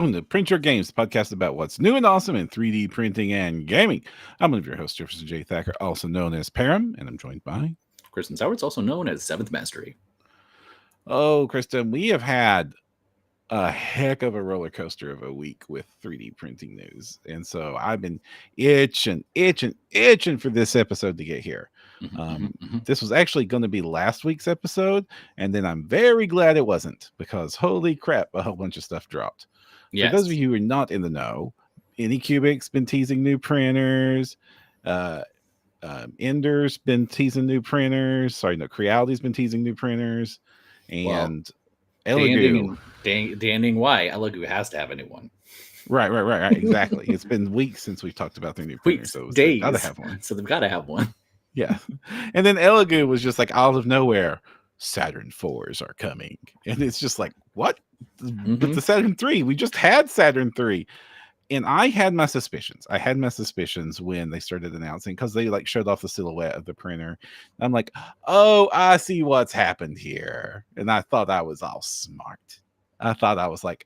Welcome to Print Your Games, the podcast about what's new and awesome in 3D printing and gaming. I'm one of your hosts, Jefferson J. Thacker, also known as Param, and I'm joined by... Kristen Sowards, also known as Seventh Mastery. Oh, Kristen, we have had a heck of a roller coaster of a week with 3D printing news. And so I've been itching for this episode to get here. This was actually going to be last week's episode, and then I'm very glad it wasn't, because holy crap, a whole bunch of stuff dropped. Yes. For those of you who are not in the know, Anycubic's been teasing new printers. Ender's been teasing new printers. Creality's been teasing new printers. And Elegoo. Danning why Elegoo has to have a new one. Right. Exactly. It's been weeks since we've talked about their new printer, so days. They've got to have one. So they've got to have one. Yeah. And then Elegoo was just like out of nowhere, Saturn 4s are coming. And it's just like, what? But the Saturn 3, we just had Saturn 3. And I had my suspicions. When they started announcing, because they like showed off the silhouette of the printer. I'm like, oh, I see what's happened here. And I thought I was all smart. I thought I was like,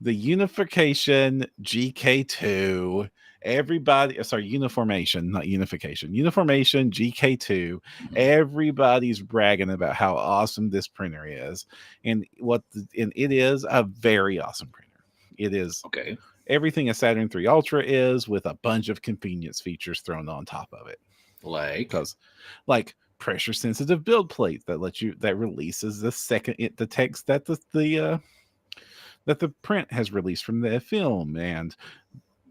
the unification GK2, uniformation, not unification. Uniformation GK2. Everybody's bragging about how awesome this printer is. And it is a very awesome printer. It is everything a Saturn 3 Ultra is, with a bunch of convenience features thrown on top of it. Like pressure sensitive build plate that releases the text that the print has released from the film, and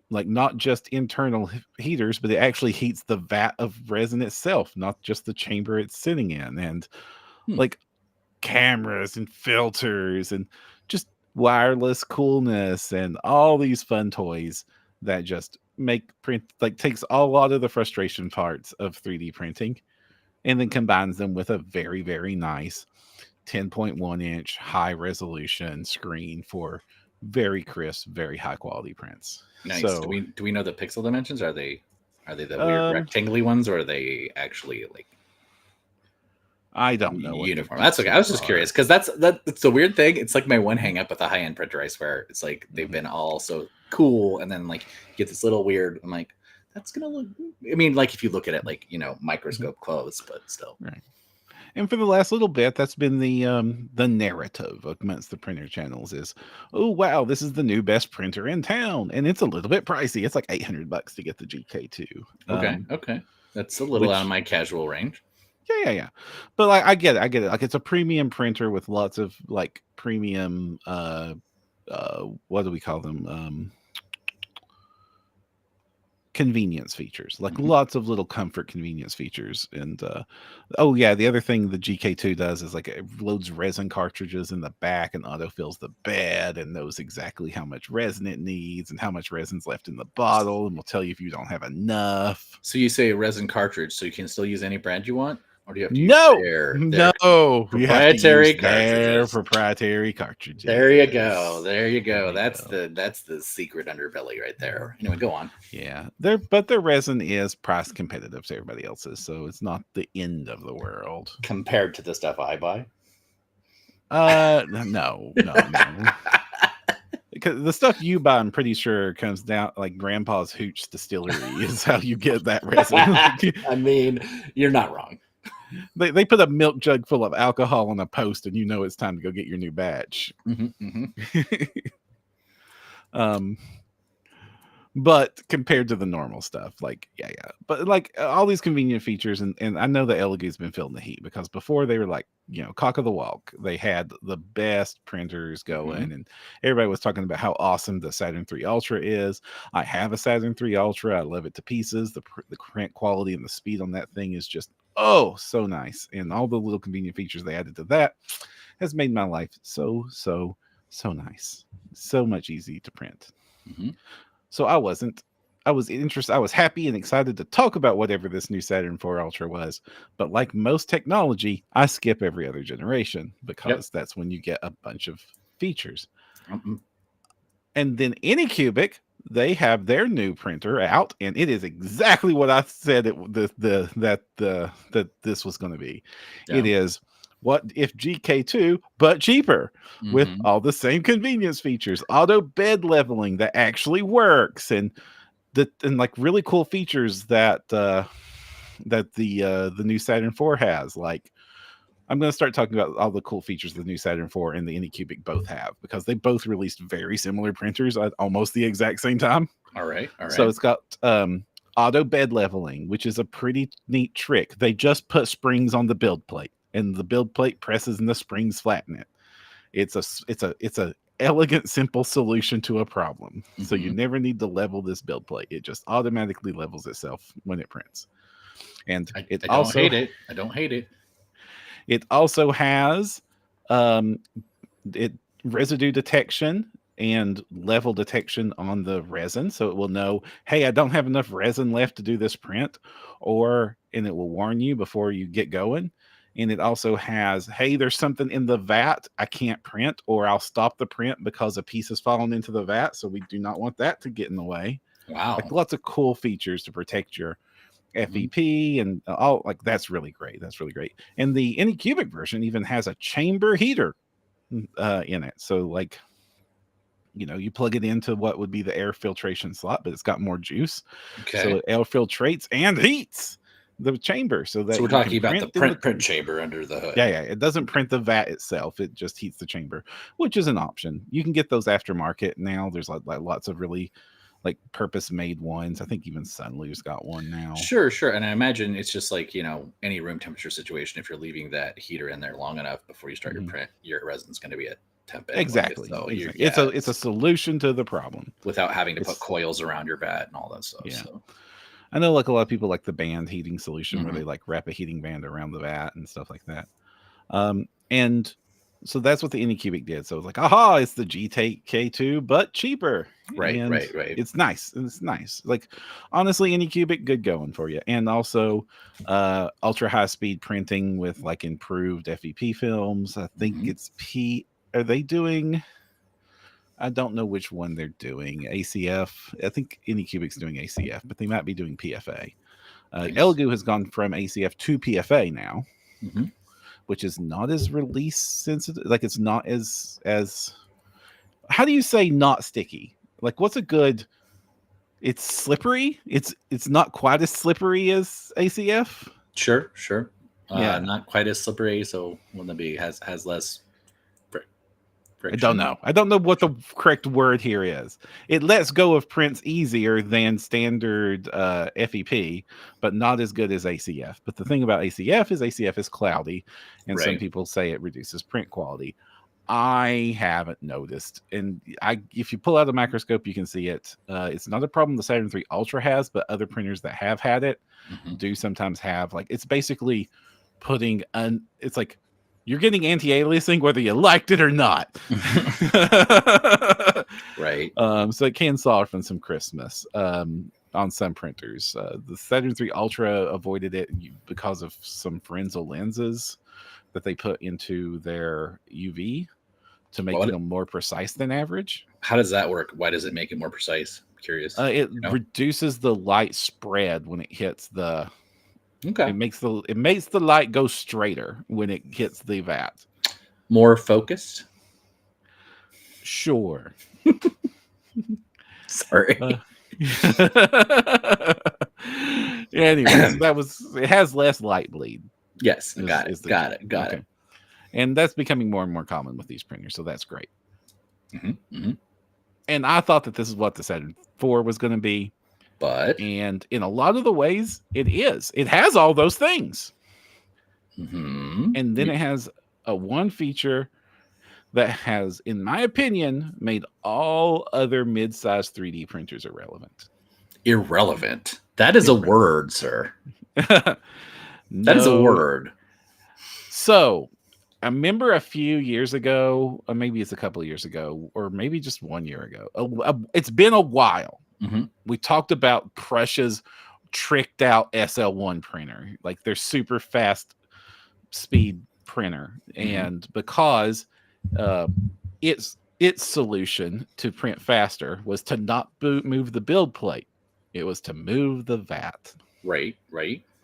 like not just internal heaters, but it actually heats the vat of resin itself, not just the chamber it's sitting in, and like cameras and filters and just wireless coolness and all these fun toys that just make print, like, takes a lot of the frustration parts of 3D printing and then combines them with a very, very nice 10.1 inch high resolution screen for very crisp, very high quality prints. Nice. So, do we know the pixel dimensions? Are they the weird rectangly ones, or are they actually like? I don't know. Uniform. That's okay. I was just curious, because that's the weird thing. It's like my one hang up with a high end printer. I swear, it's like they've been all so cool, and then like you get this little weird. I'm like, that's gonna look. I mean, like if you look at it, like microscope close, but still. Right. And for the last little bit, that's been the narrative amongst the printer channels is, oh wow, this is the new best printer in town, and it's a little bit pricey. It's like $800 to get the GK2. Okay, that's a little out of my casual range. Yeah. But like, I get it. Like, it's a premium printer with lots of like premium, what do we call them? Convenience features, like lots of little comfort convenience features. And the other thing the GK2 does is like it loads resin cartridges in the back and autofills the bed and knows exactly how much resin it needs and how much resin's left in the bottle, and will tell you if you don't have enough. So you say resin cartridge, so you can still use any brand you want? Or do you have to use proprietary cartridges? Proprietary cartridges. There you go. That's the secret underbelly right there. Anyway, go on. Yeah, but their resin is price competitive to everybody else's, so it's not the end of the world compared to the stuff I buy. No. Because the stuff you buy, I'm pretty sure, comes down like Grandpa's Hooch Distillery is how you get that resin. I mean, you're not wrong. They put a milk jug full of alcohol on a post, and you know it's time to go get your new batch. But compared to the normal stuff, like but like all these convenient features, and I know that Elegoo's been feeling the heat, because before they were like, cock of the walk. They had the best printers going, and everybody was talking about how awesome the Saturn 3 Ultra is. I have a Saturn 3 Ultra. I love it to pieces. The print quality and the speed on that thing is just so nice, and all the little convenient features they added to that has made my life so nice, so much easy to print. So I was interested. I was happy and excited to talk about whatever this new Saturn 4 Ultra was. But like most technology, I skip every other generation, because that's when you get a bunch of features. And then Anycubic, they have their new printer out, and it is exactly what I said that this was going to be. It is What if GK2 but cheaper with Mm-hmm. all the same convenience features, auto bed leveling that actually works, and like really cool features that the new Saturn 4 has. Like I'm going to start talking about all the cool features the new Saturn 4 and the Anycubic both have because they both released very similar printers at almost the exact same time. All right. So it's got auto bed leveling, which is a pretty neat trick. They just put springs on the build plate, and the build plate presses and the springs flatten it. It's a elegant, simple solution to a problem. Mm-hmm. So you never need to level this build plate. It just automatically levels itself when it prints. And I don't hate it. I don't hate it. It also has residue detection and level detection on the resin, so it will know, hey, I don't have enough resin left to do this print, and it will warn you before you get going. And it also has, hey, there's something in the vat I can't print, or I'll stop the print because a piece has fallen into the vat, so we do not want that to get in the way. Wow. Like lots of cool features to protect your FEP and all. Like that's really great. And the Anycubic version even has a chamber heater in it. So like, you plug it into what would be the air filtration slot, but it's got more juice. Okay. So it air filtrates and heats the chamber. So we're talking about the print chamber under the hood. Yeah. It doesn't print the vat itself. It just heats the chamber, which is an option. You can get those aftermarket now. There's like lots of really like purpose-made ones. I think even Sunloo's got one now. Sure. And I imagine it's just like, any room temperature situation. If you're leaving that heater in there long enough before you start your print, your resin's going to be at temp anyway. Exactly. So it's a solution to the problem without having to put coils around your vat and all that stuff. Yeah. So. I know like a lot of people like the band heating solution where they like wrap a heating band around the vat and stuff like that. And so that's what the Anycubic did. So it was like, aha, it's the GK2, but cheaper. Right. It's nice. Like, honestly, Anycubic, good going for you. And also ultra high speed printing with like improved FEP films. I think it's Are they doing? I don't know which one they're doing. ACF. I think Anycubic's doing ACF, but they might be doing PFA. Nice. Elegoo has gone from ACF to PFA now. Which is not as release sensitive. Like it's not as how do you say not sticky? Like what's a good? It's slippery. It's not quite as slippery as ACF. Sure. Yeah, not quite as slippery. So wouldn't that be has less? Friction? I don't know what the correct word here is. It lets go of prints easier than standard FEP, but not as good as ACF. But the thing about ACF is cloudy, and some people say it reduces print quality. I haven't noticed, and if you pull out the microscope, you can see it. It's not a problem the Saturn 3 Ultra has, but other printers that have had it do sometimes have. Like it's basically putting it's like you're getting anti-aliasing whether you liked it or not. Right. So it can soften some crispness on some printers. The Saturn 3 Ultra avoided it because of some Fresnel lenses that they put into their UV to make them more precise than average. How does that work? Why does it make it more precise? I'm curious. It reduces the light spread when it hits the... Okay. It makes the light go straighter when it hits the vat. More focused? Sure. Sorry. Anyways, it has less light bleed. Yes, got it. And that's becoming more and more common with these printers, so that's great. And I thought that this is what the Saturn 4 was going to be. And in a lot of the ways, it is. It has all those things. And then it has one feature that has, in my opinion, made all other mid-sized 3D printers irrelevant. Irrelevant? That is a word, sir. That is a word. So, I remember a few years ago, or maybe it's a couple of years ago, or maybe just 1 year ago. It's been a while. We talked about Prussia's tricked out SL1 printer, like their super fast speed printer. And because its solution to print faster was to not move the build plate, it was to move the vat. Right.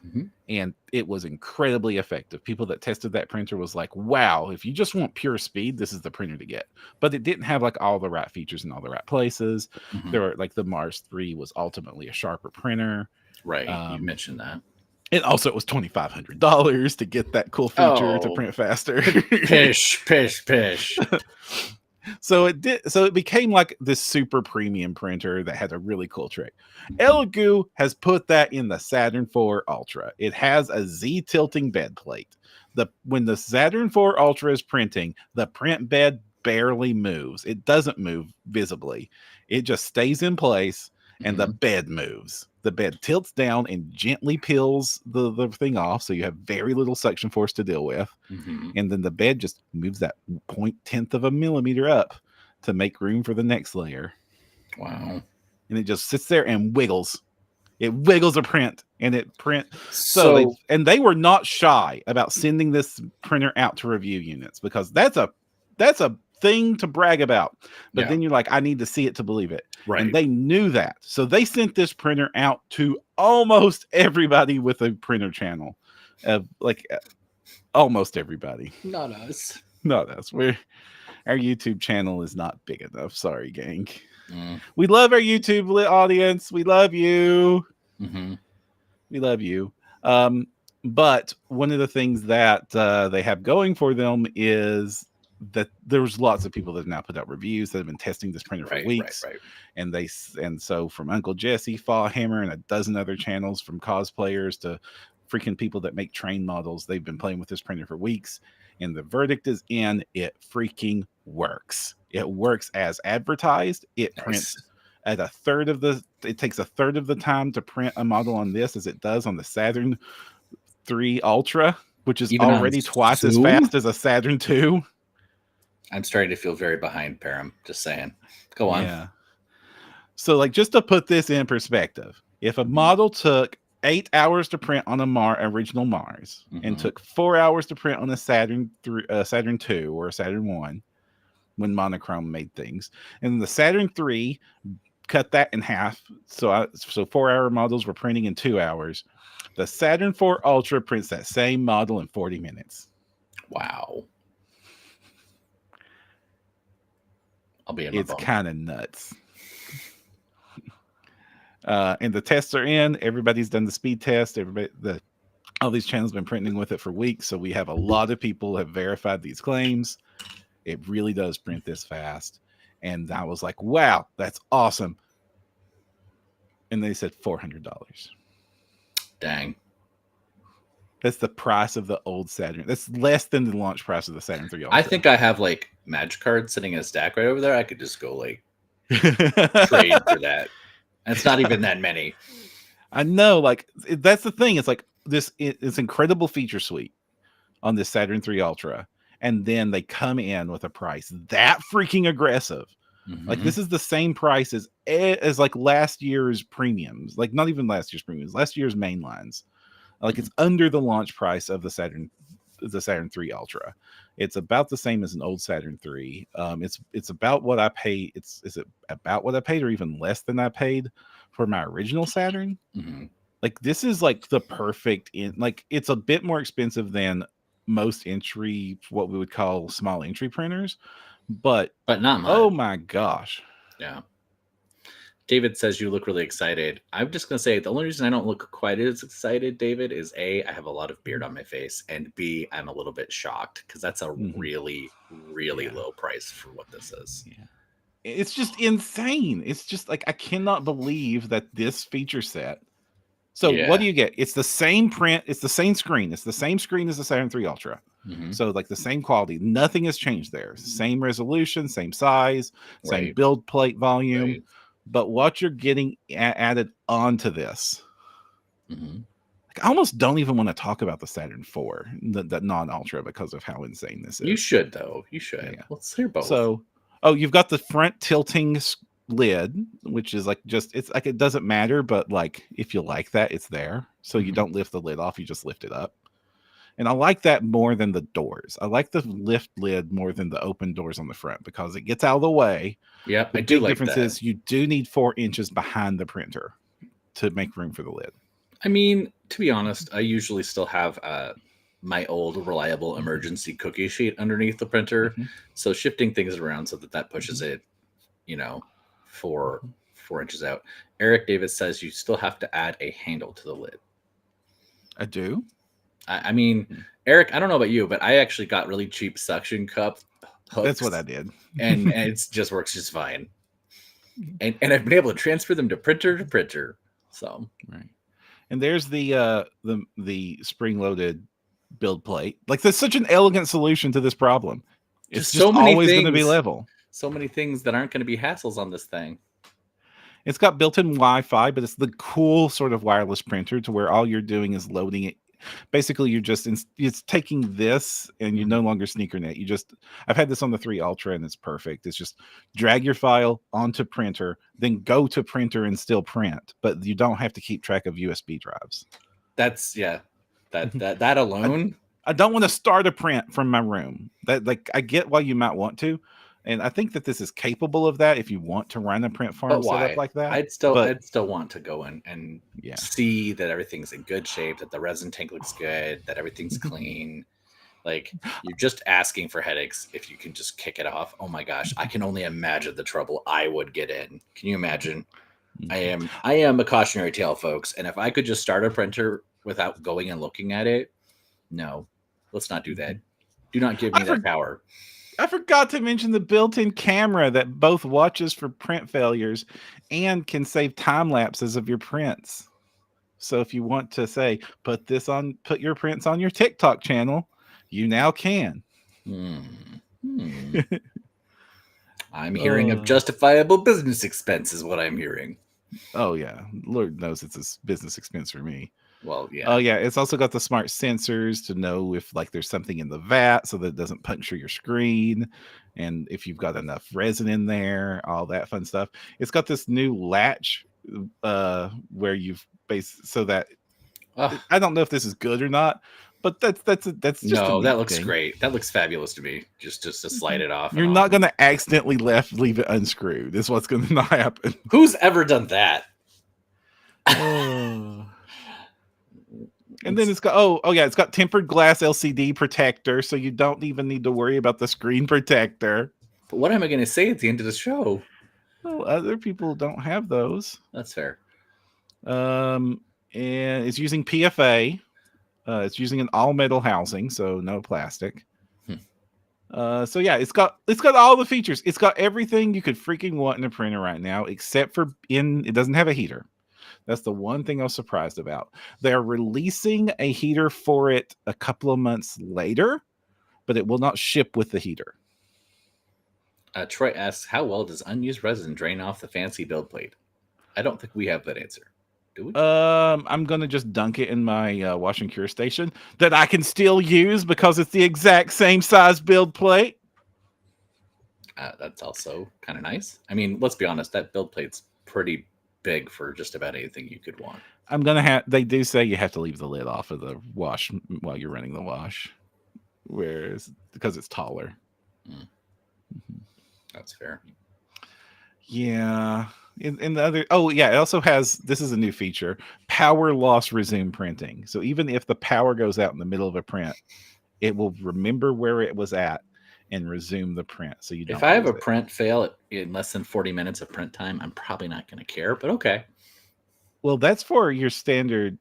Mm-hmm. And it was incredibly effective. People that tested that printer was like, wow, if you just want pure speed, this is the printer to get. But it didn't have like all the right features in all the right places. Mm-hmm. There were like the Mars 3 was ultimately a sharper printer. Right. You mentioned that. And also it was $2,500 to get that cool feature to print faster. Pish, pish, pish. So it became like this super premium printer that had a really cool trick. Elegoo has put that in the Saturn IV Ultra. It has a Z tilting bed plate. When the Saturn IV Ultra is printing, the print bed barely moves. It doesn't move visibly. It just stays in place and the bed moves. The bed tilts down and gently peels the thing off, so you have very little suction force to deal with. And then the bed just moves that 0.1 of a millimeter up to make room for the next layer. Wow. And it just sits there and wiggles. It wiggles a print and it print. So they were not shy about sending this printer out to review units, because that's a thing to brag about. But then you're like, I need to see it to believe it. Right. And they knew that. So they sent this printer out to almost everybody with a printer channel. Almost everybody. Not us. Not us. Our YouTube channel is not big enough. Sorry, gang. We love our YouTube audience. We love you. We love you. But one of the things that they have going for them is that there's lots of people that have now put out reviews that have been testing this printer for weeks. Right. And so from Uncle Jesse, Fallhammer, and a dozen other channels, from cosplayers to freaking people that make train models, they've been playing with this printer for weeks. And the verdict is in. It freaking works. It works as advertised. It prints at it takes a third of the time to print a model on this as it does on the Saturn III Ultra, which is already twice as fast as a Saturn II. I'm starting to feel very behind, Param. Just saying. Go on. Yeah. So, like, just to put this in perspective, if a model took 8 hours to print on a original Mars and took 4 hours to print on a Saturn II or a Saturn I, when Monochrome made things, and the Saturn III cut that in half, so 4-hour models were printing in 2 hours. The Saturn IV Ultra prints that same model in 40 minutes. Wow. I'll be in. It's kind of nuts. And the tests are in. Everybody's done the speed test. All these channels have been printing with it for weeks, so we have a lot of people have verified these claims. It really does print this fast. And I was like, wow, that's awesome. And they said $400. Dang. That's the price of the old Saturn. That's less than the launch price of the Saturn III Ultra. I think I have like magic cards sitting in a stack right over there. I could just go like trade for that. And it's not even that many. I know, like, that's the thing. It's like it's incredible feature suite on this Saturn III Ultra. And then they come in with a price that freaking aggressive. Like, this is the same price as like last year's premiums. Like, not even last year's premiums, last year's mainlines. Like, it's under the launch price of the Saturn III Ultra. It's about the same as an old Saturn III. It's about what I paid. Is it about what I paid, or even less than I paid for my original Saturn? Like, this is like the perfect like, it's a bit more expensive than most entry, what we would call small entry printers, but not much. Oh my gosh. Yeah. David says you look really excited. I'm just going to say the only reason I don't look quite as excited, David, is A, I have a lot of beard on my face, and B, I'm a little bit shocked because that's a really, really low price for what this is. Yeah. It's just insane. It's just like, I cannot believe that this feature set. So what do you get? It's the same print. It's the same screen. It's the same screen as the Saturn III Ultra. So like the same quality. Nothing has changed there. Same resolution, same size, same build plate volume. But what you're getting added onto this, like, I almost don't even want to talk about the Saturn IV, the non-Ultra, because of how insane this is. You should, though. You should. Yeah. Let's hear both. So, you've got the front tilting lid, which is like, it's like, it doesn't matter, but like, if you like that, it's there. So you don't lift the lid off, you just lift it up. And I like that more than the doors. I like the lift lid more than the open doors on the front, because it gets out of the way. Yeah, I do like that. The difference is you do need 4 inches behind the printer to make room for the lid. I mean, To be honest, I usually still have my old reliable emergency cookie sheet underneath the printer. Mhm, So shifting things around so that pushes mhm, it, you know, four mhm. 4 inches out. Eric Davis says you still have to add a handle to the lid. I do. I mean, Mm. Eric, I don't know about you, but I actually got really cheap suction cup That's what I hooks, did. and it just works just fine. And I've been able to transfer them to printer. So Right. And there's the spring loaded build plate. Like that's such an elegant solution to this problem. It's just just always going to be level. so many things that aren't going to be hassles on this thing. It's got built-in Wi-Fi, but it's the cool sort of wireless printer to where all you're doing is loading it. Basically, it's taking this and you no longer sneakernet. I've had this on the 3 Ultra and it's perfect. It's just drag your file onto printer, then go to printer and still print, but you don't have to keep track of USB drives. That's that I, alone. I don't want to start a print from my room. That like I get why you might want to, and I think that this is capable of that if you want to run a print But farm setup why? like that. But I'd still want to go in and yeah, see that everything's in good shape, that the resin tank looks good, that everything's clean. Like you're just asking for headaches if you can just kick it off. Oh my gosh, I can only imagine the trouble I would get in. Can you imagine? I am a cautionary tale, folks. And if I could just start a printer without going and looking at it, no, let's not do that. Do not give me I, that for, power. I forgot to mention the built-in camera that both watches for print failures and can save time lapses of your prints. So if you want to say put your prints on your TikTok channel, you now can. I'm hearing of Oh. justifiable business expense, is what I'm hearing. Oh yeah, Lord knows it's a business expense for me. Well, Oh yeah. yeah, it's also got the smart sensors to know if like there's something in the vat so that it doesn't puncture your screen, and if you've got enough resin in there, all that fun stuff. It's got this new latch where you've based so that Oh, I don't know if this is good or not, but that's just a no, neat that looks thing. great. That looks fabulous to me. Just to slide it off and You're on. not going to accidentally leave it unscrewed. Is what's going to not happen. Who's ever done that? Oh. And then it's got it's got tempered glass LCD protector, so you don't even need to worry about the screen protector. But what am I going to say at the end of the show? Well, other people don't have those. That's fair. And it's using PFA. It's using an all metal housing, so no plastic. So yeah, it's got all the features. It's got everything you could freaking want in a printer right now, except for it doesn't have a heater. That's the one thing I was surprised about. They're releasing a heater for it a couple of months later, but it will not ship with the heater. Troy asks, how well does unused resin drain off the fancy build plate? I don't think we have that answer. Do we? I'm gonna just dunk it in my wash and cure station that I can still use because it's the exact same size build plate. That's also kind of nice. I mean, let's be honest, that build plate's pretty big for just about anything you could want. I'm gonna have. They do say you have to leave the lid off of the wash while you're running the wash, whereas because it's taller. Mm. That's fair. Yeah. In the other, oh yeah, it also has. This is a new feature: power loss resume printing. So even if the power goes out in the middle of a print, it will remember where it was at and resume the print. So you don't. If I have lose a it. print fail in less than 40 minutes of print time, I'm probably not going to care. But okay. Well, that's for your standard,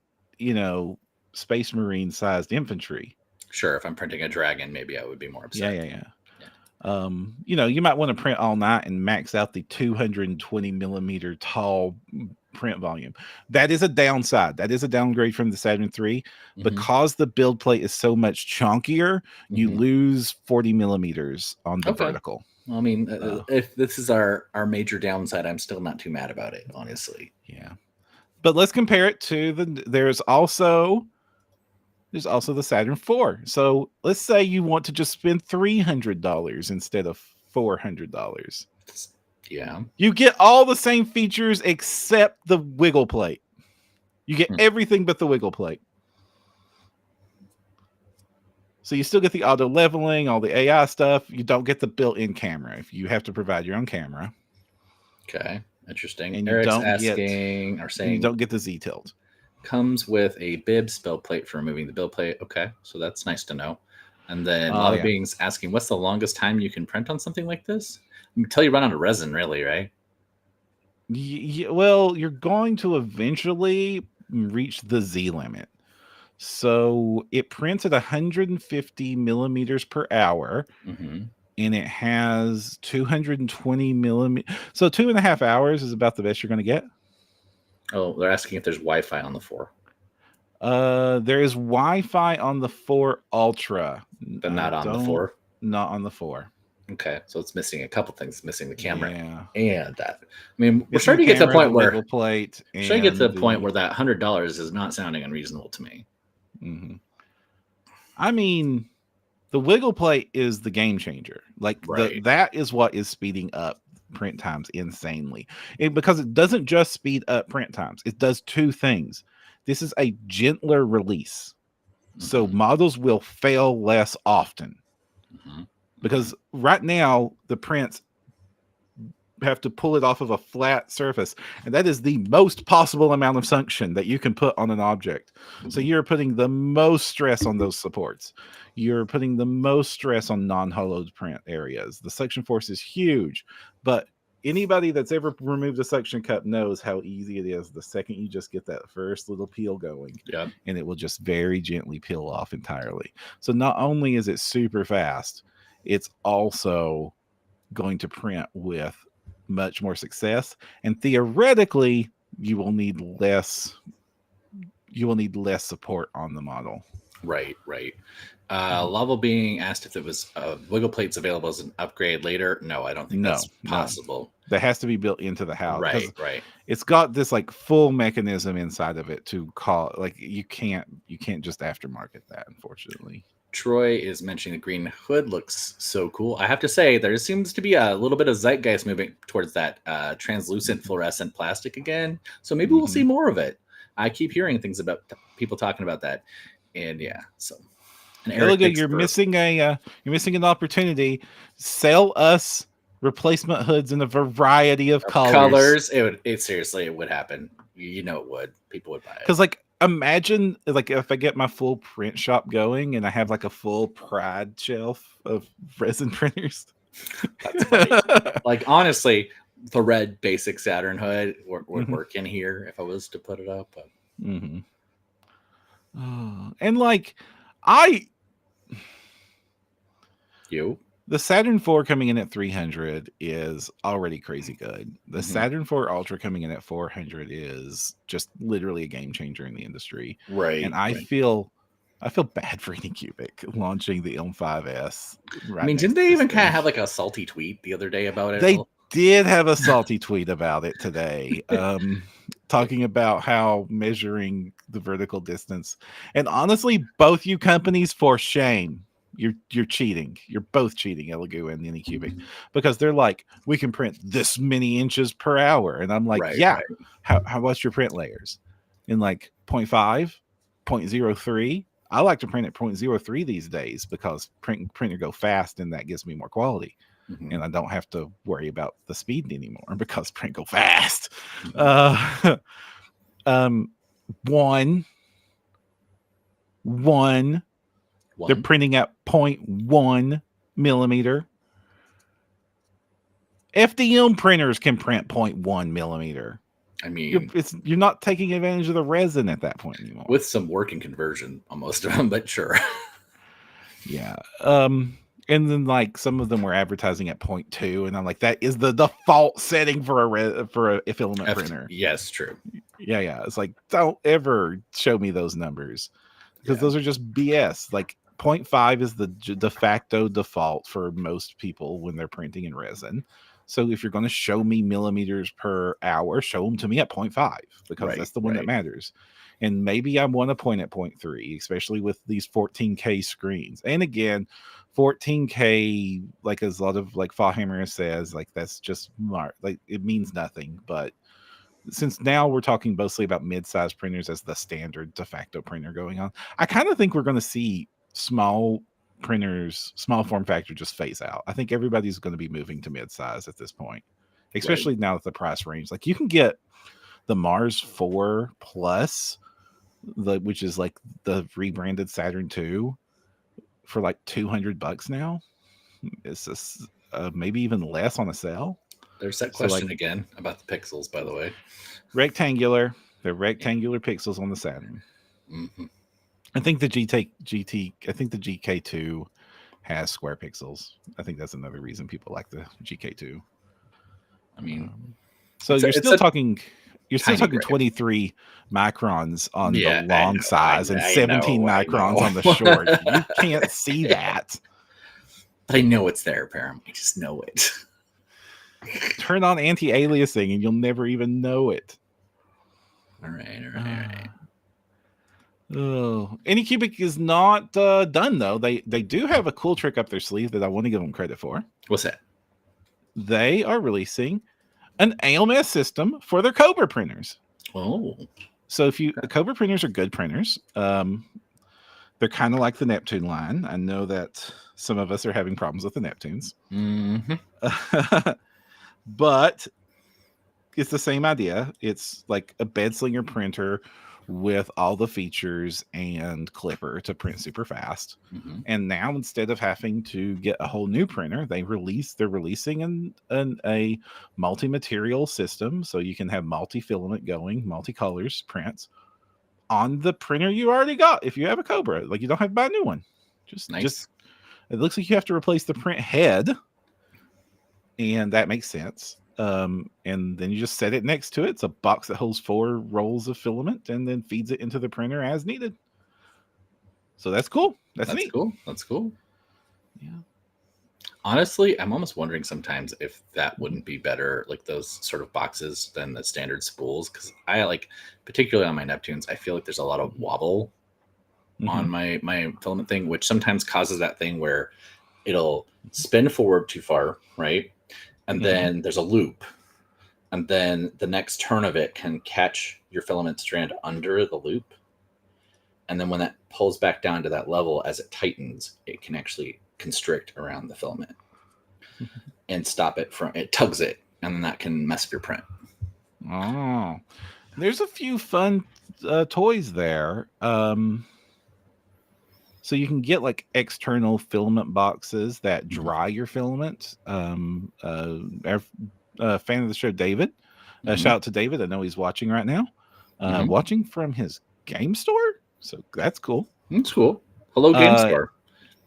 Space Marine sized infantry. Sure, if I'm printing a dragon, maybe I would be more upset. Yeah. You might want to print all night and max out the 220 millimeter tall print volume. That is a downside. That is a downgrade from the Saturn 3 because the build plate is so much chunkier. You lose 40 millimeters on the vertical. Well, I mean, if this is our major downside, I'm still not too mad about it, honestly. Yeah, but let's compare it to there's also the Saturn 4. So let's say you want to just spend $300 instead of $400. Yeah. You get all the same features except the wiggle plate. You get everything but the wiggle plate. So you still get the auto leveling, all the AI stuff. You don't get the built-in camera if you have to provide your own camera. Okay. Interesting. And Eric's you asking or saying you don't get the Z tilt. Comes with a bib spill plate for removing the bill plate. Okay, so that's nice to know. And then Oh Lava yeah. Beings asking, what's the longest time you can print on something like this? Until you run out of resin, really, right? Well, you're going to eventually reach the Z limit. So it prints at 150 millimeters per hour, Mm-hmm. and it has 220 millimeters. So 2.5 hours is about the best you're going to get. Oh, they're asking if there's Wi-Fi on the 4. There is Wi-Fi on the 4 Ultra. But not on the Don't 4. Not on the 4. Okay, so it's missing a couple things. It's missing the camera Yeah, and that. I mean, we're it's in the starting to get to the camera, the point where wiggle plate, starting to get to and the point the. where that $100 is not sounding unreasonable to me. Mhm. I mean, the wiggle plate is the game changer. Like Right. that is what is speeding up print times insanely. Because it doesn't just speed up print times. It does two things. This is a gentler release. So Mm-hmm. models will fail less often. Mm-hmm. Because right now the prints have to pull it off of a flat surface, and that is the most possible amount of suction that you can put on an object. So you're putting the most stress on those supports. You're putting the most stress on non-hollowed print areas. The suction force is huge, but anybody that's ever removed a suction cup knows how easy it is the second you just get that first little peel going. Yeah. And it will just very gently peel off entirely. So not only is it super fast, it's also going to print with much more success, and theoretically you will need less support on the model. Right. Lava Being asked if it was wiggle plates available as an upgrade later. No, I don't think that's possible. That has to be built into the house. Right. It's got this like full mechanism inside of it to call, like you can't just aftermarket that, unfortunately. Troy is mentioning the green hood looks so cool. I have to say, there seems to be a little bit of zeitgeist moving towards that translucent fluorescent plastic again. So maybe we'll see more of it. I keep hearing things about people talking about that, and yeah. So, and Elegoo, you're missing an opportunity. Sell us replacement hoods in a variety of colors. It seriously, it would happen. You know, it would. People would buy it. Because like, imagine like if I get my full print shop going and I have like a full pride shelf of resin printers. That's funny. Like honestly, the red basic Saturn hood would work in here if I was to put it up. But. And like the Saturn 4 coming in at 300 is already crazy good. The Saturn 4 Ultra coming in at 400 is just literally a game changer in the industry. Right. And I feel bad for Anycubic launching the Ilm 5S. Right, I mean, didn't they even kind of have like a salty tweet the other day about it? They did have a salty tweet about it today, talking about how measuring the vertical distance. And honestly, both you companies, for shame. You're cheating. You're both cheating, Elegoo and Anycubic, because they're like, we can print this many inches per hour, and I'm like, Right. How what's your print layers? In like 0.5, 0.03. I like to print at 0.03 these days because printer go fast, and that gives me more quality, and I don't have to worry about the speed anymore because print go fast. One. They're printing at 0.1 millimeter. FDM printers can print 0.1 millimeter. I mean, you're not taking advantage of the resin at that point anymore. With some working conversion on most of them, but sure. Yeah. And then like some of them were advertising at 0.2, and I'm like, that is the default setting for a filament printer. Yes, true. Yeah. It's like, don't ever show me those numbers because those are just BS. Like 0.5 is the de facto default for most people when they're printing in resin. So if you're going to show me millimeters per hour, show them to me at 0.5 because that's the one that matters. And maybe I want to point at 0.3, especially with these 14K screens. And again, 14K, like as a lot of like Fallhammer says, like that's just like it means nothing. But since now we're talking mostly about mid-size printers as the standard de facto printer going on, I kind of think we're going to see small printers, small form factor just phase out. I think everybody's going to be moving to mid-size at this point, especially now that the price range, like you can get the Mars 4 Plus which is like the rebranded Saturn II, for like $200 now. It's just maybe even less on a sale. There's that So like question again about the pixels, by the way. rectangular, they're Yeah. rectangular pixels on the Saturn. Mm-hmm. I think the I think the GK2 has square pixels. I think that's another reason people like the GK2. I mean, So it's a you're still tiny talking grade. 23 microns on the Yeah, I long know, size and I 17 know, I microns on the short. You can't see that. But I know it's there, Param. I just know it. Turn on anti-aliasing and you'll never even know it. All right. Oh, Anycubic is not done though. They do have a cool trick up their sleeve that I want to give them credit for. What's that? They are releasing an ALMS system for their Cobra printers. Oh, so if you Cobra printers are good printers. They're kind of like the Neptune line. I know that some of us are having problems with the Neptunes, but it's the same idea. It's like a bed slinger printer with all the features and clipper to print super fast. And now instead of having to get a whole new printer, they're releasing a multi-material system, so you can have multi-filament going, multi-colors prints on the printer you already got. If you have a Cobra, like, you don't have to buy a new one. Just it looks like you have to replace the print head, and that makes sense. And then you just set it next to it. It's a box that holds 4 rolls of filament and then feeds it into the printer as needed. So that's cool. That's neat. Cool. That's cool. Yeah. Honestly, I'm almost wondering sometimes if that wouldn't be better, like those sort of boxes, than the standard spools. Because I like, particularly on my Neptunes, I feel like there's a lot of wobble on my filament thing, which sometimes causes that thing where it'll spin forward too far, right? And then there's a loop. And then the next turn of it can catch your filament strand under the loop. And then when that pulls back down to that level, as it tightens, it can actually constrict around the filament and stop it from, it tugs it, and then that can mess up your print. Oh, there's a few fun toys there. So you can get like external filament boxes that dry your filament. Our fan of the show, David, shout out to David. I know he's watching right now, watching from his game store. So that's cool. That's cool. Hello, game store.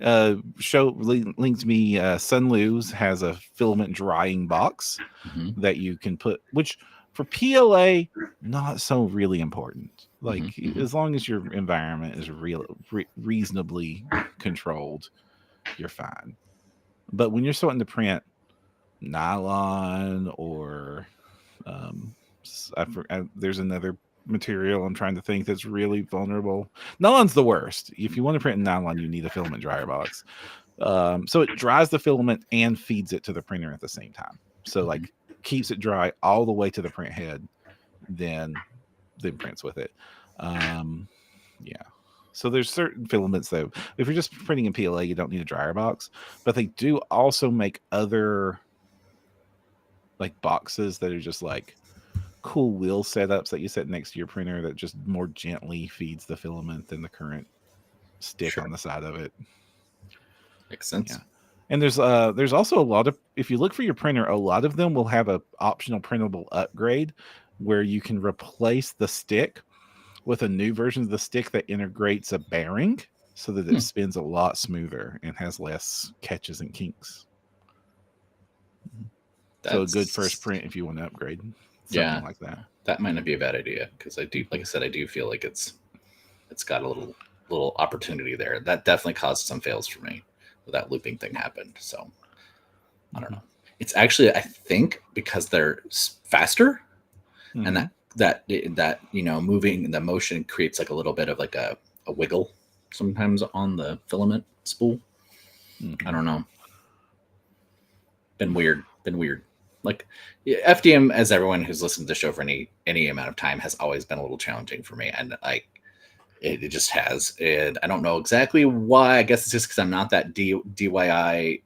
Links me. Sunloos has a filament drying box that you can put, which for PLA, not so really important. Like, as long as your environment is reasonably controlled, you're fine. But when you're starting to print nylon or there's another material I'm trying to think that's really vulnerable. Nylon's the worst. If you want to print in nylon, you need a filament dryer box. So it dries the filament and feeds it to the printer at the same time. So like keeps it dry all the way to the print head, then prints with it. Yeah. So there's certain filaments that if you're just printing in PLA, you don't need a dryer box, but they do also make other like boxes that are just like cool wheel setups that you set next to your printer that just more gently feeds the filament than the current stick on the side of it. Makes sense. Yeah. And there's also a lot of, if you look for your printer, a lot of them will have a optional printable upgrade where you can replace the stick with a new version of the stick that integrates a bearing so that it spins a lot smoother and has less catches and kinks. So a good first print if you want to upgrade. Something like that. That might not be a bad idea, because I do, like I said, I do feel like it's got a little opportunity there. That definitely caused some fails for me. That looping thing happened. So I don't know. It's actually, I think, because they're faster, and that moving, the motion creates like a little bit of like a wiggle sometimes on the filament spool. I don't know. Been weird. Like FDM, as everyone who's listened to the show for any amount of time, has always been a little challenging for me, and it just has. And I don't know exactly why. I guess it's just because I'm not that DIY,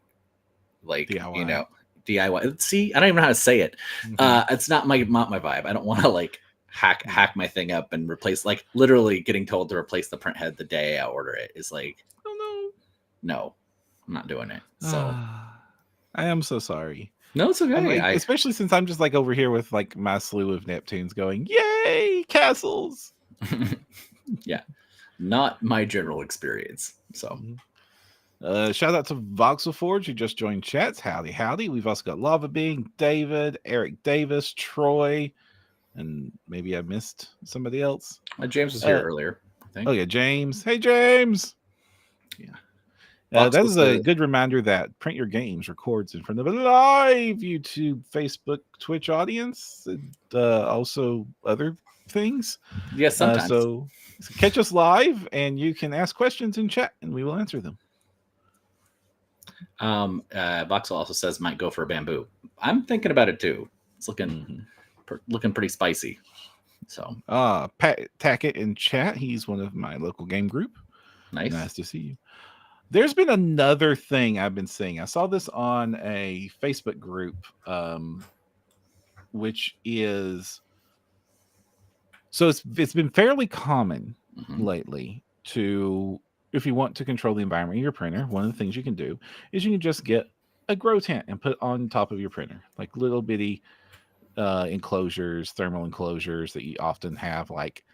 like DIY. DIY. See, I don't even know how to say it. It's not my vibe. I don't want to like hack my thing up and replace, like literally getting told to replace the print head the day I order it is like, Oh no, I'm not doing it. no. So I am so sorry. no, it's I'm okay. like, especially since I'm just like over here with like my slew of Neptunes going, yay, castles. Yeah, not my general experience. So shout out to Voxel Forge who just joined chats. Howdy, howdy. We've also got Lava Being, David, Eric Davis, Troy, and maybe I missed somebody else. James was here earlier, I think. Oh yeah, James. Hey James. Yeah. That is a good reminder that Print Your Games records in front of a live YouTube, Facebook, Twitch audience, and also other things. Yes, sometimes. So catch us live, and you can ask questions in chat, and we will answer them. Voxel also says might go for a bamboo. I'm thinking about it too. It's looking pretty spicy. So Pat Tackett in chat. He's one of my local game group. Nice to see you. There's been another thing I've been seeing. I saw this on a Facebook group, which is so it's been fairly common lately to, if you want to control the environment of your printer, one of the things you can do is you can just get a grow tent and put it on top of your printer, like little bitty enclosures, thermal enclosures that you often have, like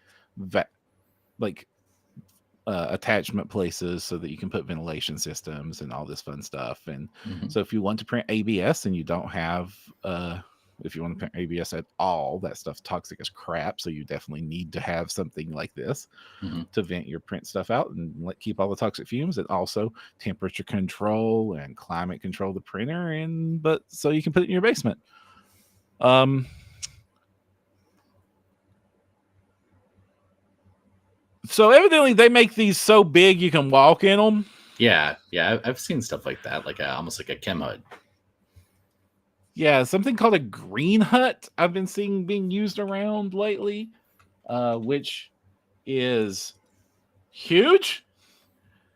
attachment places so that you can put ventilation systems and all this fun stuff. And so if you want to print ABS and you don't have if you want to print ABS at all, that stuff's toxic as crap, so you definitely need to have something like this to vent your print stuff out and keep all the toxic fumes, and also temperature control and climate control the printer, and but so you can put it in your basement. So evidently they make these so big you can walk in them. Yeah, I've seen stuff like that, like almost like a chem hood. Yeah, something called a green hut I've been seeing being used around lately, which is huge.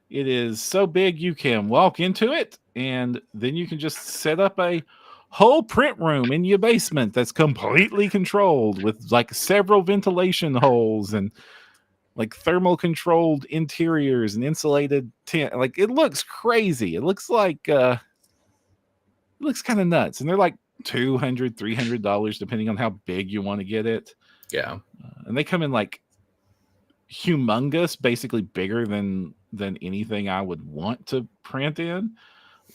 It is so big you can walk into it, and then you can just set up a whole print room in your basement that's completely controlled with like several ventilation holes and like thermal controlled interiors and insulated tent. Like it looks crazy. It looks like it looks kind of nuts, and they're like $200-$300 depending on how big you want to get it. Yeah, and they come in like humongous, basically bigger than anything I would want to print in,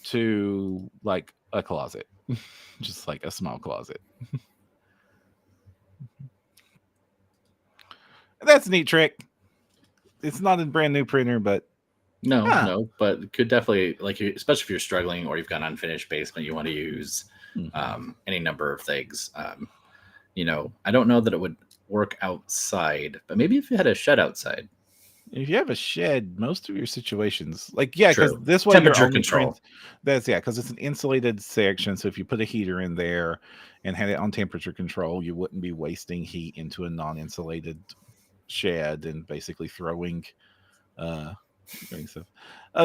to like a closet, just like a small closet. That's a neat trick. It's not a brand new printer, but no, but it could definitely, like, especially if you're struggling or you've got an unfinished basement, you want to use any number of things. I don't know that it would work outside, but maybe if you had a shed outside. If you have a shed, most of your situations, like, yeah, because this way temperature control. Because it's an insulated section. So if you put a heater in there and had it on temperature control, you wouldn't be wasting heat into a non-insulated shed and basically throwing stuff.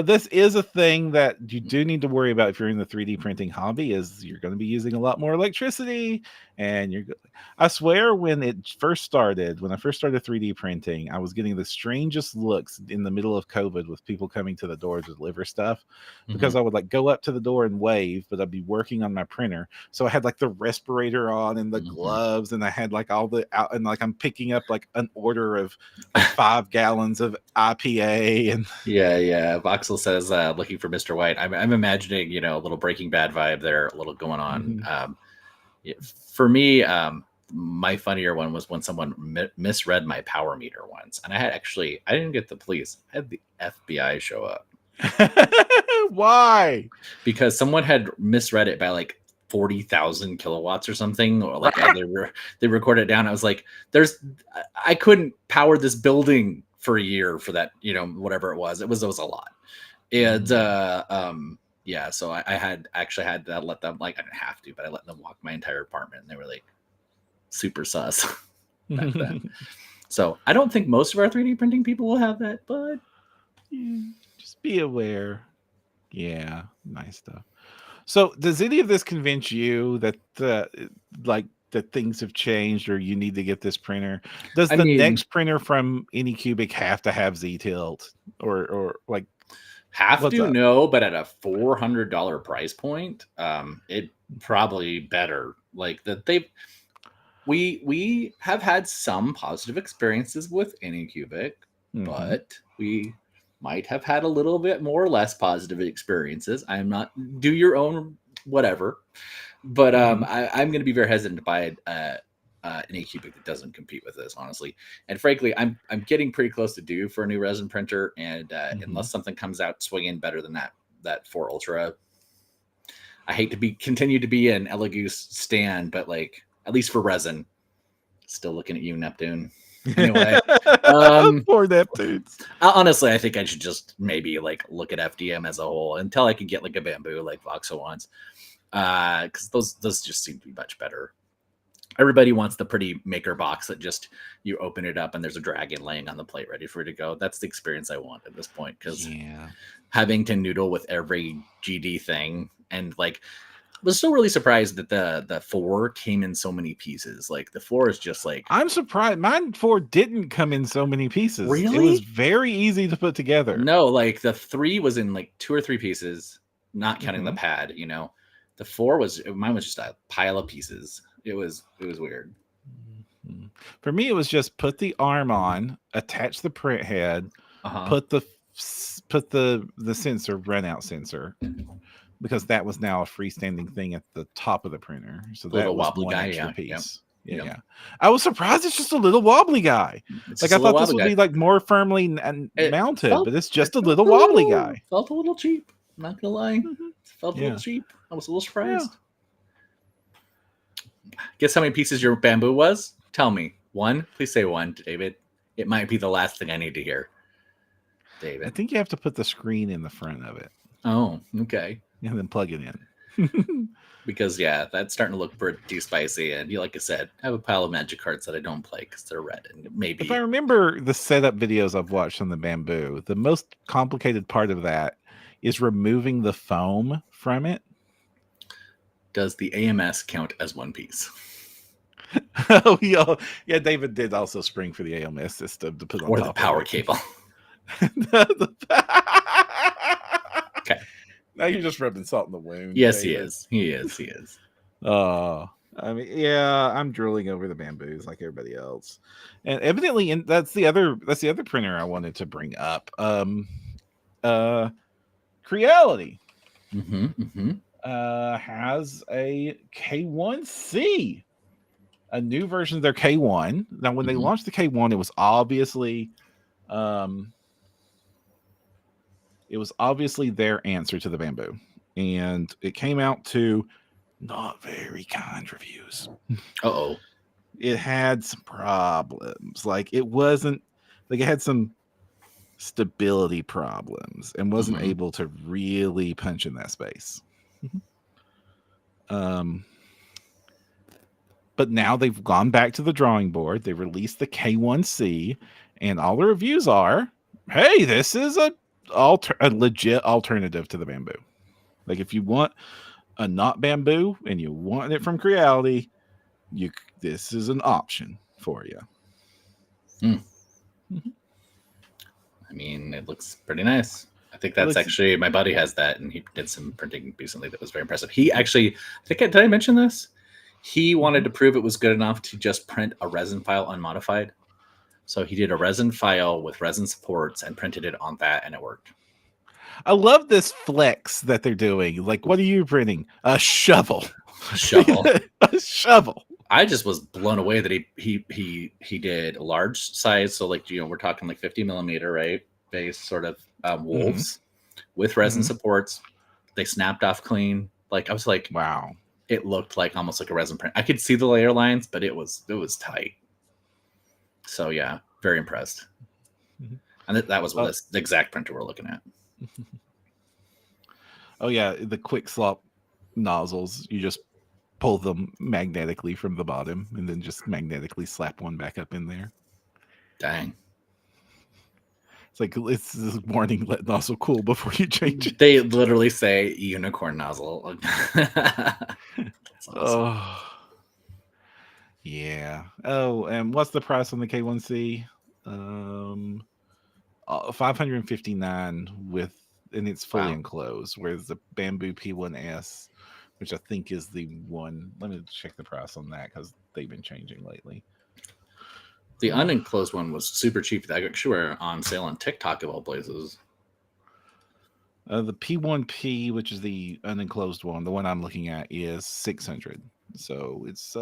This is a thing that you do need to worry about if you're in the 3D printing hobby, is you're going to be using a lot more electricity. And I swear, when I first started 3D printing, I was getting the strangest looks in the middle of COVID with people coming to the door to deliver stuff, because I would like go up to the door and wave, but I'd be working on my printer. So I had like the respirator on and the gloves, and I had like all the out, and like I'm picking up like an order of like 5 gallons of IPA. And yeah. Voxel says looking for Mr. White. I'm imagining, a little Breaking Bad vibe there, a little going on. For me, my funnier one was when someone misread my power meter once, and I didn't get the police. I had the FBI show up. Why? Because someone had misread it by like 40,000 kilowatts or something, or like they recorded it down. I was like, I couldn't power this building for a year for that, whatever it was. It was a lot. And so I had to let them, like, I didn't have to, but I let them walk my entire apartment, and they were like super sus back then. So I don't think most of our 3D printing people will have that, but just be aware. Yeah, nice stuff. So does any of this convince you that like that things have changed or you need to get this printer? Does I the mean, next printer from Anycubic have to have Z tilt or like have what's to up? no, but at a $400 price point, it probably better. Like that we have had some positive experiences with Anycubic, but we might have had a little bit more or less positive experiences. I'm not do your own whatever, but I'm going to be very hesitant to buy an Anycubic that doesn't compete with this, honestly. And frankly, I'm getting pretty close to due for a new resin printer, and unless something comes out swinging better than that 4 Ultra, I hate to continue to be an Elegoo stan, but like at least for resin, still looking at you, Neptune. Anyway, Poor Neptunes. honestly, I think I should just maybe like look at FDM as a whole until I can get like a bamboo like Voxel wants, because those just seem to be much better. Everybody wants the pretty maker box that just you open it up and there's a dragon laying on the plate ready for it to go. That's the experience I want at this point, because having to noodle with every GD thing, and like I was still really surprised that the 4 came in so many pieces. Like the 4 is just like, I'm surprised mine 4 didn't come in so many pieces. Really? It was very easy to put together. No, like the 3 was in like 2 or 3 pieces, not counting the pad, you know. The 4 mine was just a pile of pieces. It was weird. For me, it was just put the arm on, attach the print head, put the sensor, run out sensor, because that was now a freestanding thing at the top of the printer. So that was one extra piece. Yeah. I was surprised it's just a little wobbly guy. Like I thought this would be like more firmly mounted, but it's just a little wobbly guy. Felt a little cheap. I'm not gonna lie. Felt a little cheap. I was a little surprised. Guess how many pieces your bamboo was? Tell me. 1? Please say 1, David. It might be the last thing I need to hear. David. I think you have to put the screen in the front of it. Oh, okay. And then plug it in. Because that's starting to look pretty spicy. And like I said, I have a pile of magic cards that I don't play because they're red. And maybe if I remember the setup videos I've watched on the bamboo, the most complicated part of that is removing the foam from it. Does the AMS count as one piece? Oh yeah, David did also spring for the AMS system to put on or top the power cable. Okay. Now you're just rubbing salt in the wound. Yes, David. He is. I mean, yeah, I'm drooling over the bamboos like everybody else, and evidently, that's the other printer I wanted to bring up. Creality has a K1C, a new version of their K1. Now, when they launched the K1, it was obviously their answer to the bamboo, and it came out to not very kind reviews. It had some problems. Like it wasn't like it had some stability problems and wasn't able to really punch in that space. But now they've gone back to the drawing board. They released the K1C, and all the reviews are, hey, this is a legit alternative to the bamboo. Like if you want a not bamboo and you want it from Creality, this is an option for you. I mean, it looks pretty nice. I think that's actually my buddy has that, and he did some printing recently that was very impressive. He actually, did I mention this? He wanted to prove it was good enough to just print a resin file unmodified. So he did a resin file with resin supports and printed it on that, and it worked. I love this flex that they're doing. Like, what are you printing? A shovel. A shovel. A shovel. I just was blown away that he did a large size. So like, we're talking like 50 millimeter, right? Base sort of wolves with resin supports. They snapped off clean. Like I was like, wow. It looked like almost like a resin print. I could see the layer lines, but it was tight. So yeah, very impressed. And that was the exact printer we're looking at. Oh yeah, the quick slop nozzles. You just pull them magnetically from the bottom and then just magnetically slap one back up in there. Dang. It's like it's this warning, let nozzle cool before you change it. They literally say unicorn nozzle. Awesome. Yeah. Oh, and what's the price on the K1C? 559 with, and it's fully Wow. enclosed. Whereas the Bamboo P1S, which I think is the one. Let me check the price on that because they've been changing lately. The unenclosed one was super cheap. I got sure on sale on TikTok of all places. The P1P, which is the unenclosed one, the one I'm looking at, is 600. So it's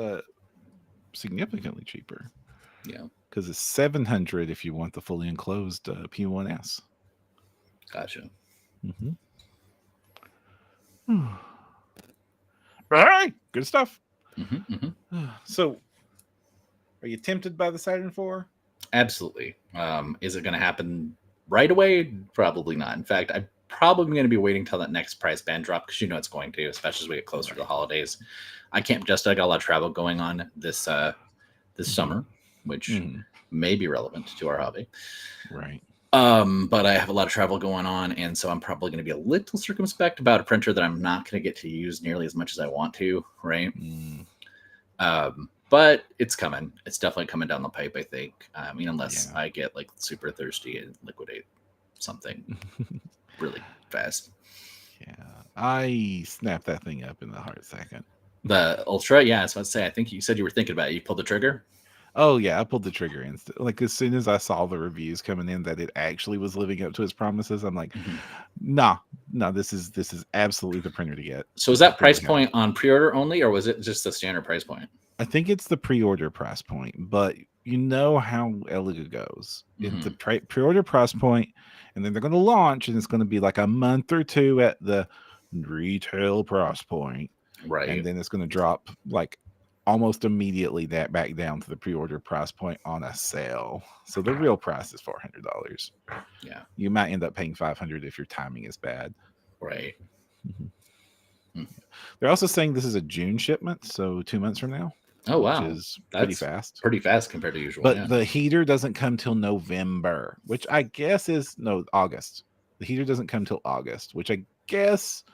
significantly cheaper. Yeah. Because it's 700 if you want the fully enclosed P1S. Gotcha. Mm-hmm. All right, good stuff. Mm-hmm, mm-hmm. So, are you tempted by the Saturn 4? Absolutely. Is it going to happen right away? Probably not. In fact, I'm probably going to be waiting till that next price band drop because you know it's going to, especially as we get closer to the holidays. I can't just. I got a lot of travel going on this summer, which may be relevant to our hobby. Right. But I have a lot of travel going on, and so I'm probably going to be a little circumspect about a printer that I'm not going to get to use nearly as much as I want to, right? But it's coming. It's definitely coming down the pipe, I think. I mean, unless I get like super thirsty and liquidate something really fast. Yeah, I snapped that thing up in the heart second. The Ultra, yeah, I was about to say, I think you said you were thinking about it. You pulled the trigger? Oh yeah, I pulled the trigger instant. Like as soon as I saw the reviews coming in that it actually was living up to its promises, I'm like, nah, this is absolutely the printer to get. So is that price point on pre-order only, or was it just the standard price point? I think it's the pre-order price point, but you know how Elegoo goes. It's the pre-order price point, and then they're going to launch, and it's going to be like a month or two at the retail price point, right? And then it's going to drop like almost immediately that back down to the pre-order price point on a sale. So the real price is $400. Yeah, you might end up paying $500 if your timing is bad. Right. They're also saying this is a June shipment, so 2 months from now. Oh wow, which is pretty fast. Pretty fast compared to usual. But the heater doesn't come till November, which I guess is August. The heater doesn't come till August, which I guess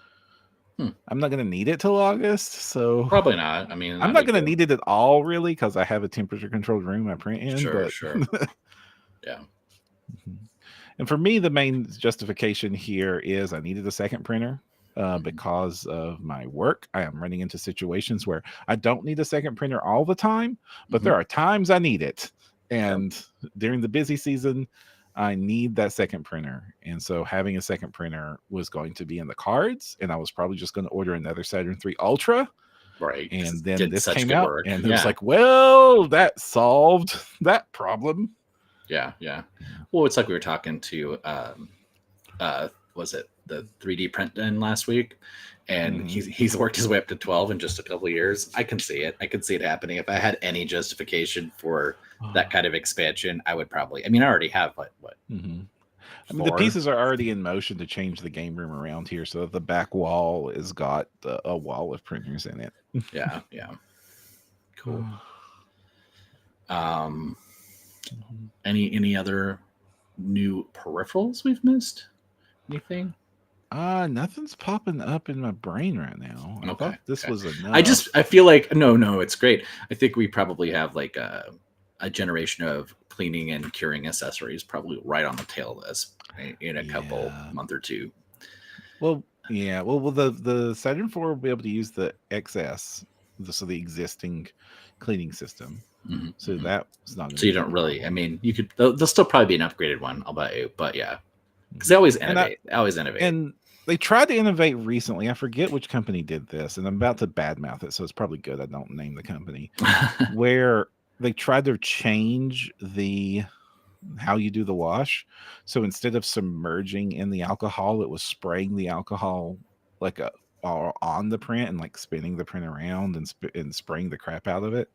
I'm not going to need it till August. So probably not. I mean, I'm not going to need it at all, really, because I have a temperature controlled room I print in. Sure. Yeah. And for me, the main justification here is I needed a second printer. Because of my work, I am running into situations where I don't need a second printer all the time, but there are times I need it. And during the busy season, I need that second printer. And so having a second printer was going to be in the cards, and I was probably just going to order another Saturn 3 Ultra. Right. And then this came out, work. and it was like, well, that solved that problem. Yeah. Well, it's like we were talking to, was it the 3D print in last week, and he's worked his way up to 12 in just a couple of years. I can see it. I could see it happening. If I had any justification for that kind of expansion, I would probably. I mean, I already have what. I mean, the pieces are already in motion to change the game room around here, so the back wall has got a wall of printers in it. Yeah. Cool. Any other new peripherals we've missed? Anything? Nothing's popping up in my brain right now. I thought this was enough. I feel like no, it's great. I think we probably have like a generation of cleaning and curing accessories probably right on the tail of this in a couple month or two. Well, yeah. Well, the Saturn 4 will be able to use the XS, so the existing cleaning system. So that's not. So you don't really. I mean, you could. There'll still probably be an upgraded one. I'll bet you. But yeah, because they always innovate. And they tried to innovate recently. I forget which company did this, and I'm about to badmouth it, so it's probably good I don't name the company. Where they tried to change how you do the wash. So instead of submerging in the alcohol, it was spraying the alcohol like on the print and like spinning the print around and spraying the crap out of it.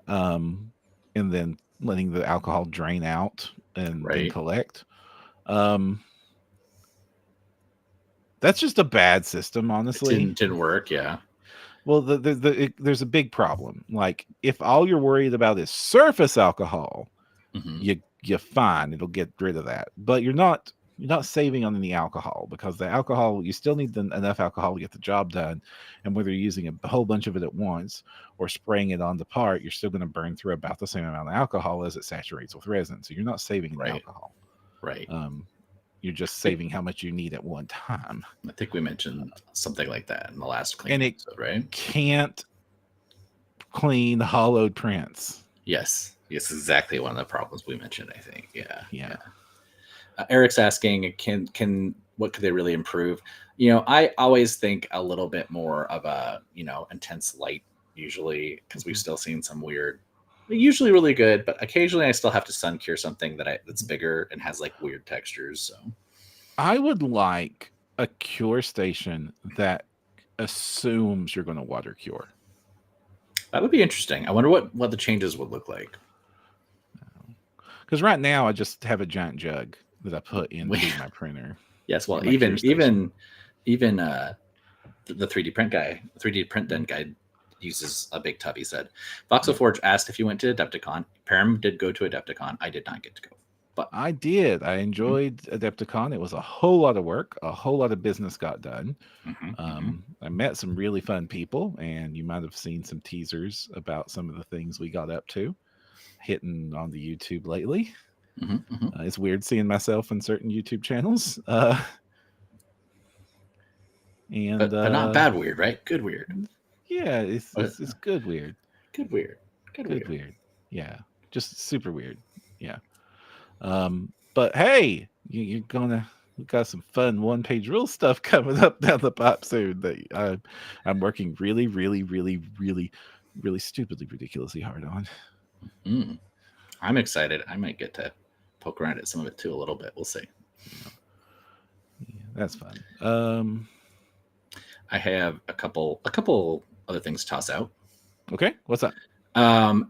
And then letting the alcohol drain out and then collect. That's just a bad system, honestly. It didn't work, yeah. Well, there's a big problem. Like, if all you're worried about is surface alcohol, you're fine. It'll get rid of that. But you're not You're not saving on any alcohol because the alcohol, you still need enough alcohol to get the job done. And whether you're using a whole bunch of it at once or spraying it on the part, you're still going to burn through about the same amount of alcohol as it saturates with resin. So you're not saving any Right. alcohol. Right. You're just saving how much you need at one time. I think we mentioned something like that in the last clean And episode, right? Can't clean hollowed prints. Yes. Yes, exactly one of the problems we mentioned, I think. Yeah. Yeah. Eric's asking, can what could they really improve? I always think a little bit more of a intense light usually, because we've still seen some weird, usually really good, but occasionally I still have to sun cure something that's bigger and has like weird textures. So I would like a cure station that assumes you're going to water cure. That would be interesting. I wonder what the changes would look like. Because right now I just have a giant jug that I put into my printer. Yes, well, even the 3D print guy, 3D print den guy uses a big tub. He said, Voxelforge asked if you went to Adepticon. Param did go to Adepticon. I did not get to go, but I did. I enjoyed Adepticon. It was a whole lot of work. A whole lot of business got done. I met some really fun people, and you might have seen some teasers about some of the things we got up to hitting on the YouTube lately. It's weird seeing myself in certain YouTube channels. But not bad weird, right? Good weird. Yeah, it's good weird. Good weird. Good weird. Yeah, just super weird. Yeah. But hey, we got some fun 1-page rule stuff coming up down the pipe soon that I'm working really, really, really, really, really stupidly, ridiculously hard on. I'm excited. I might get to poke around at some of it too a little bit. We'll see. Yeah, that's fun. I have a couple other things to toss out. Okay, what's up?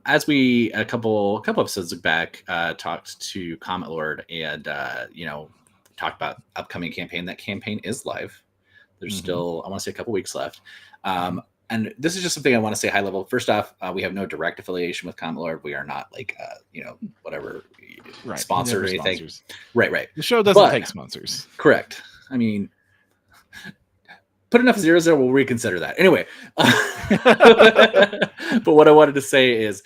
As we a couple episodes back talked to Comet Lord and talked about upcoming campaign. That campaign is live. There's still, I want to say, a couple weeks left. And this is just something I want to say high level. First off, we have no direct affiliation with Comet Lord. We are not like whatever sponsor or anything. Sponsors. Right. The show doesn't take sponsors. Correct. I mean, put enough zeros there, we'll reconsider that. Anyway, but what I wanted to say is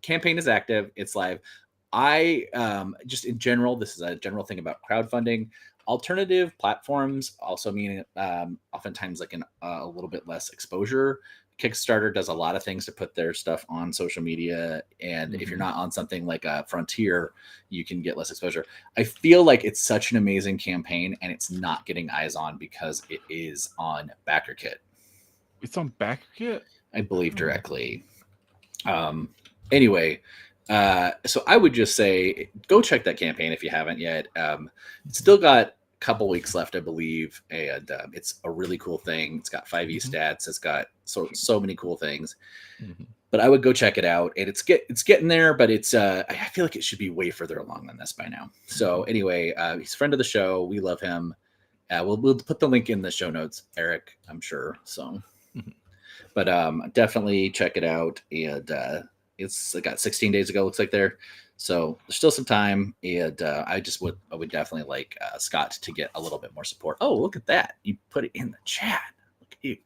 campaign is active. It's live. I just in general, this is a general thing about crowdfunding. Alternative platforms also mean oftentimes like a little bit less exposure. Kickstarter does a lot of things to put their stuff on social media. And if you're not on something like a Frontier, you can get less exposure. I feel like it's such an amazing campaign and it's not getting eyes on because it is on BackerKit. It's on BackerKit? I believe directly. Anyway, so I would just say, go check that campaign if you haven't yet. It's still got a couple weeks left, I believe, and it's a really cool thing. It's got 5e stats. It's got so many cool things. But I would go check it out, and it's getting there. But it's I feel like it should be way further along than this by now. So anyway, he's a friend of the show. We love him. We'll put the link in the show notes, Eric, I'm sure. So, but definitely check it out. And it's got 16 days ago. Looks like there. So there's still some time, and I would definitely like Scott to get a little bit more support. Oh, look at that! You put it in the chat. Look at you.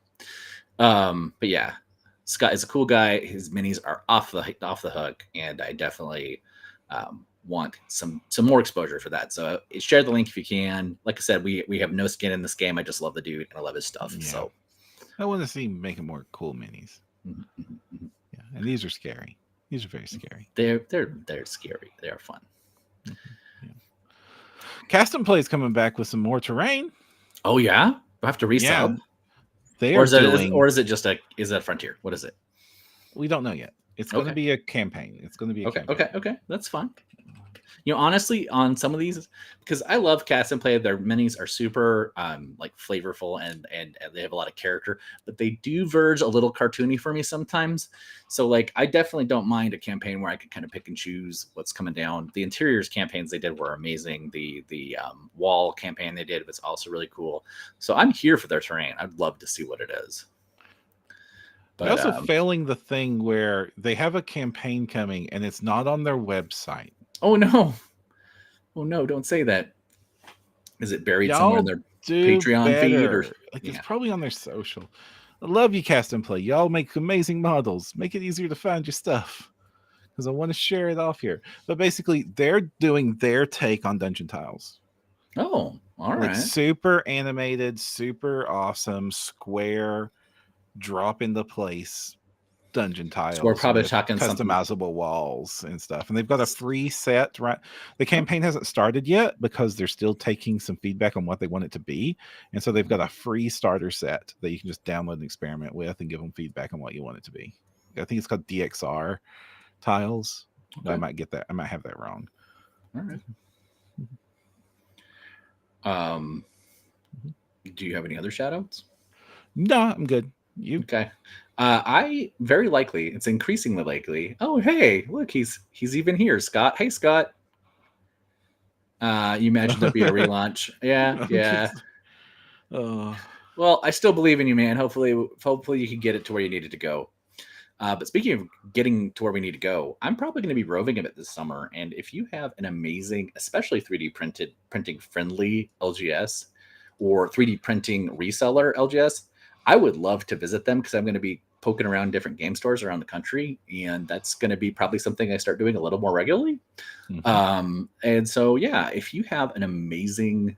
But yeah, Scott is a cool guy. His minis are off the hook, and I definitely want some more exposure for that. So share the link if you can. Like I said, we have no skin in this game. I just love the dude and I love his stuff. Yeah. So I want to see him making more cool minis. Yeah, and these are scary. These are very scary. They're scary. They are fun. Yeah. Cast and Play is coming back with some more terrain. Oh yeah, we'll have to resub. Yeah. Or is it just is that Frontier? What is it? We don't know yet. It's going to be a campaign. It's going to be a campaign. Okay. That's fine. Honestly, on some of these, because I love Cast and Play, their minis are super like flavorful and they have a lot of character, but they do verge a little cartoony for me sometimes. So like, I definitely don't mind a campaign where I could kind of pick and choose what's coming down. The interiors campaigns they did were amazing. The wall campaign they did was also really cool. So I'm here for their terrain. I'd love to see what it is. But also failing the thing where they have a campaign coming and it's not on their website. Oh no, don't say that. Is it buried somewhere in Y'all their do Patreon feed or? better. Like it's Yeah. probably on their social. I love you, Cast and Play. Y'all make amazing models. Make it easier to find your stuff because I want to share it off here. But basically, they're doing their take on Dungeon Tiles. Oh, all Like right. super animated, super awesome, square, drop into place dungeon So we're tiles probably with talking something. customizable walls and stuff. And they've got a free set, right? The campaign hasn't started yet because they're still taking some feedback on what they want it to be. And so they've got a free starter set that you can just download and experiment with and give them feedback on what you want it to be. I think it's called DXR tiles. Okay. I might get that. I might have that wrong. All right. Do you have any other shout outs? No, I'm good. You? Okay. I very likely, it's increasingly likely. Oh, hey, look, he's even here, Scott. Hey, Scott. You imagine there'll be a relaunch? Yeah. Well, I still believe in you, man. Hopefully you can get it to where you need it to go. But speaking of getting to where we need to go, I'm probably going to be roving a bit this summer. And if you have an amazing, especially 3D printing friendly LGS or 3D printing reseller LGS, I would love to visit them because I'm going to be poking around different game stores around the country. And that's going to be probably something I start doing a little more regularly. And so, yeah, if you have an amazing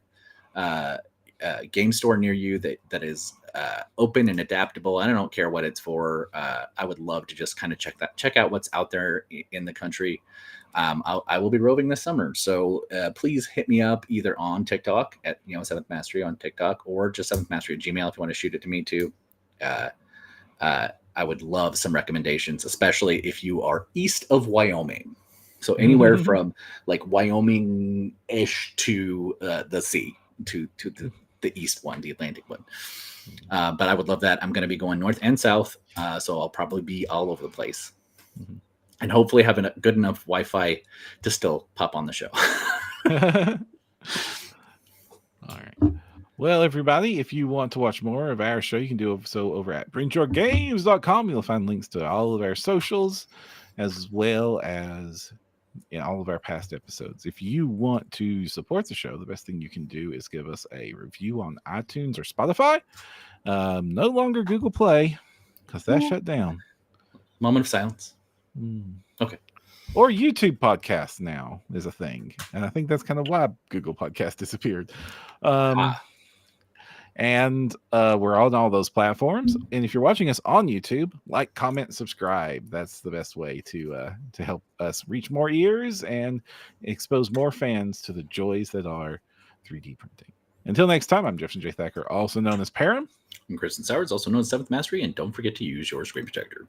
game store near you that is open and adaptable, and I don't care what it's for, I would love to just kind of check out what's out there in the country. I will be roving this summer, so please hit me up either on TikTok at 7th Mastery on TikTok, or just 7th Mastery at Gmail if you want to shoot it to me too. I would love some recommendations, especially if you are east of Wyoming. So anywhere from like Wyoming-ish to the sea, to the east one, the Atlantic one. But I would love that. I'm going to be going north and south, so I'll probably be all over the place. And hopefully having a good enough Wi-Fi to still pop on the show. All right. Well, everybody, if you want to watch more of our show, you can do so over at bringyourgames.com. You'll find links to all of our socials as well as all of our past episodes. If you want to support the show, the best thing you can do is give us a review on iTunes or Spotify. No longer Google Play because that shut down. Moment of silence. Okay. Or YouTube podcasts now is a thing. And I think that's kind of why Google Podcast disappeared. And we're on all those platforms. And if you're watching us on YouTube, like, comment, subscribe. That's the best way to help us reach more ears and expose more fans to the joys that are 3D printing. Until next time, I'm Jefferson J. Thacker, also known as Param. I'm Kristen Sowers, also known as 7th Mastery, and don't forget to use your screen protector.